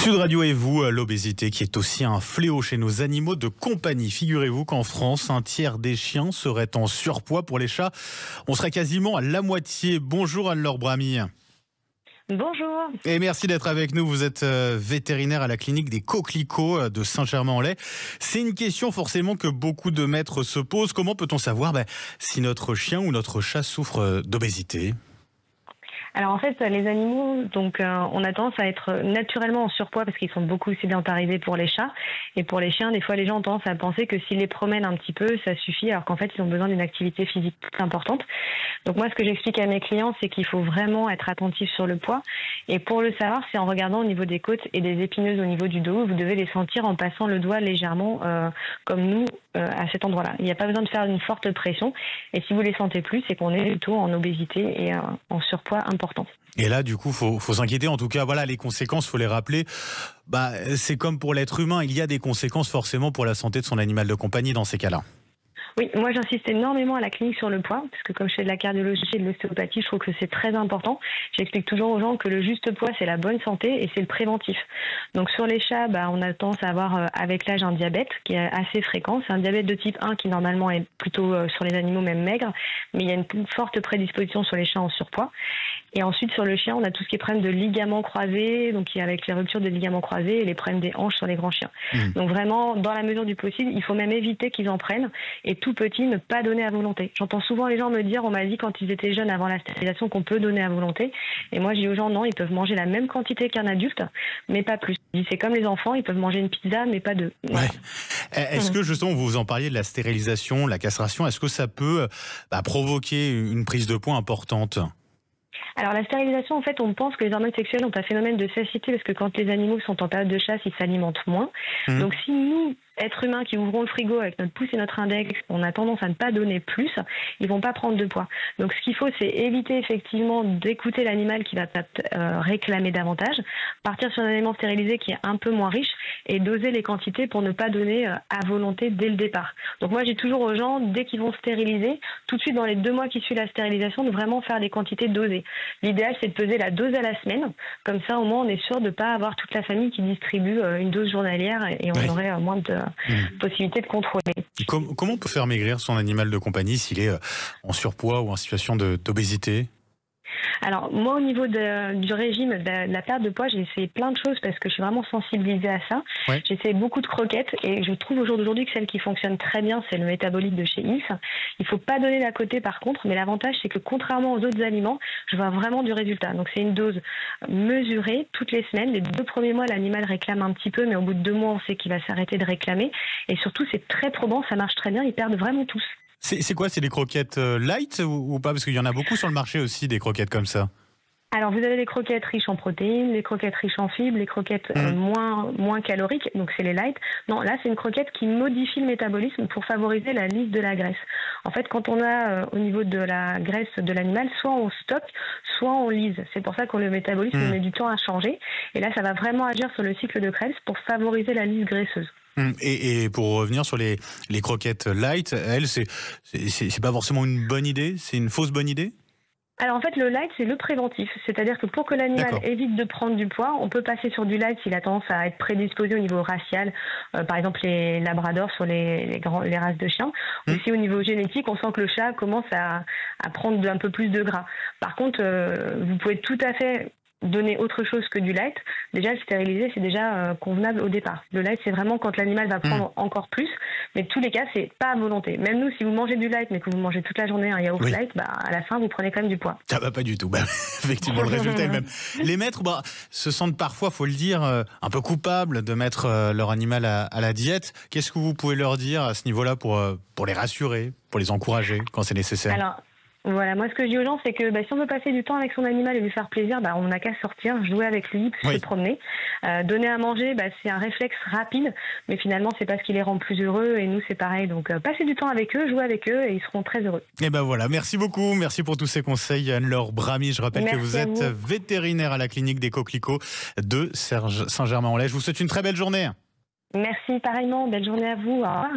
Sud Radio et vous, l'obésité qui est aussi un fléau chez nos animaux de compagnie. Figurez-vous qu'en France, un tiers des chiens seraient en surpoids. Pour les chats, on serait quasiment à la moitié. Bonjour Anne-Laure Bramy. Bonjour. Et merci d'être avec nous. Vous êtes vétérinaire à la clinique des Coquelicots de Saint-Germain-en-Laye. C'est une question forcément que beaucoup de maîtres se posent. Comment peut-on savoir si notre chien ou notre chat souffre d'obésité ? Alors en fait, les animaux, on a tendance à être naturellement en surpoids parce qu'ils sont beaucoup sédentarisés pour les chats. Et pour les chiens, des fois, les gens ont tendance à penser que s'ils les promènent un petit peu, ça suffit, alors qu'en fait, ils ont besoin d'une activité physique plus importante. Donc moi, ce que j'explique à mes clients, c'est qu'il faut vraiment être attentif sur le poids. Et pour le savoir, c'est en regardant au niveau des côtes et des épineuses au niveau du dos. Vous devez les sentir en passant le doigt légèrement, comme nous, à cet endroit-là. Il n'y a pas besoin de faire une forte pression. Et si vous les sentez plus, c'est qu'on est plutôt en obésité et en surpoids important. Et là, du coup, faut s'inquiéter. En tout cas, voilà, les conséquences, faut les rappeler. C'est comme pour l'être humain. Il y a des conséquences forcément pour la santé de son animal de compagnie dans ces cas-là. Oui, moi j'insiste énormément à la clinique sur le poids, parce que comme je fais de la cardiologie et de l'ostéopathie, je trouve que c'est très important. J'explique toujours aux gens que le juste poids, c'est la bonne santé et c'est le préventif. Donc sur les chats, on a tendance à avoir avec l'âge un diabète qui est assez fréquent. C'est un diabète de type 1 qui normalement est plutôt sur les animaux même maigres, mais il y a une forte prédisposition sur les chats en surpoids. Et ensuite sur le chien, on a tout ce qui est problème de ligaments croisés, donc avec les ruptures des ligaments croisés et les problèmes des hanches sur les grands chiens. Donc vraiment, dans la mesure du possible, il faut même éviter qu'ils en prennent et tout petit, ne pas donner à volonté. J'entends souvent les gens me dire, on m'a dit quand ils étaient jeunes avant la stérilisation qu'on peut donner à volonté. Et moi, je dis aux gens, non, ils peuvent manger la même quantité qu'un adulte, mais pas plus. Je dis, c'est comme les enfants, ils peuvent manger une pizza, mais pas deux. Voilà. Ouais. Est-ce que justement, vous en parliez de la stérilisation, la castration, est-ce que ça peut provoquer une prise de poids importante ? Alors la stérilisation, en fait, on pense que les hormones sexuelles ont un phénomène de satiété parce que quand les animaux sont en période de chasse, ils s'alimentent moins. Donc si nous, êtres humains qui ouvrons le frigo avec notre pouce et notre index, on a tendance à ne pas donner plus, ils vont pas prendre de poids. Donc ce qu'il faut, c'est éviter effectivement d'écouter l'animal qui va réclamer davantage, partir sur un aliment stérilisé qui est un peu moins riche et doser les quantités pour ne pas donner à volonté dès le départ. Donc moi, j'ai toujours aux gens, dès qu'ils vont stériliser, tout de suite dans les 2 mois qui suivent la stérilisation, de vraiment faire des quantités dosées. L'idéal, c'est de peser la dose à la semaine. Comme ça, au moins, on est sûr de ne pas avoir toute la famille qui distribue une dose journalière et on aurait moins de possibilité de contrôler. Comment on peut faire maigrir son animal de compagnie s'il est en surpoids ou en situation d'obésité ? Alors moi, au niveau du régime, de la perte de poids, j'ai essayé plein de choses parce que je suis vraiment sensibilisée à ça. Ouais. J'ai essayé beaucoup de croquettes et je trouve au jour d'aujourd'hui que celle qui fonctionne très bien, c'est le métabolite de chez Hills. Il faut pas donner d'à côté par contre, mais l'avantage c'est que contrairement aux autres aliments, je vois vraiment du résultat. Donc c'est une dose mesurée toutes les semaines. Les 2 premiers mois, l'animal réclame un petit peu, mais au bout de 2 mois, on sait qu'il va s'arrêter de réclamer. Et surtout, c'est très probant, ça marche très bien, ils perdent vraiment tous. C'est quoi? C'est des croquettes light ou pas? Parce qu'il y en a beaucoup sur le marché aussi, des croquettes comme ça. Alors, vous avez les croquettes riches en protéines, les croquettes riches en fibres, les croquettes moins caloriques, donc c'est les light. Non, là, c'est une croquette qui modifie le métabolisme pour favoriser la lise de la graisse. En fait, quand on a au niveau de la graisse de l'animal, soit on stocke, soit on lise. C'est pour ça que le métabolisme met du temps à changer. Et là, ça va vraiment agir sur le cycle de Krebs pour favoriser la lise graisseuse. Et pour revenir sur les croquettes light, elles, c'est pas forcément une bonne idée? C'est une fausse bonne idée? Alors en fait, le light, c'est le préventif. C'est-à-dire que pour que l'animal évite de prendre du poids, on peut passer sur du light s'il a tendance à être prédisposé au niveau racial. Par exemple, les labradors sur les races de chiens. Aussi au niveau génétique, on sent que le chat commence à prendre un peu plus de gras. Par contre, vous pouvez tout à fait donner autre chose que du light. Déjà, le stériliser, c'est déjà convenable au départ. Le light, c'est vraiment quand l'animal va prendre encore plus. Mais tous les cas, c'est pas à volonté. Même nous, si vous mangez du light, mais que vous mangez toute la journée un yaourt light, à la fin, vous prenez quand même du poids. Ça va pas du tout. Effectivement, le résultat est le même. Les maîtres se sentent parfois, faut le dire, un peu coupables de mettre leur animal à la diète. Qu'est-ce que vous pouvez leur dire à ce niveau-là pour les rassurer, pour les encourager quand c'est nécessaire? Alors, voilà, moi ce que je dis aux gens, c'est que si on veut passer du temps avec son animal et lui faire plaisir, on n'a qu'à sortir, jouer avec lui, se promener. Donner à manger, c'est un réflexe rapide, mais finalement c'est pas ce qui les rend plus heureux, et nous c'est pareil. Donc passez du temps avec eux, jouez avec eux, et ils seront très heureux. Et voilà, merci beaucoup, merci pour tous ces conseils, Anne-Laure Bramy. Je rappelle que vous êtes vétérinaire à la clinique des Coquelicots de Saint-Germain-en-Laye. Je vous souhaite une très belle journée. Merci pareillement, belle journée à vous, au revoir.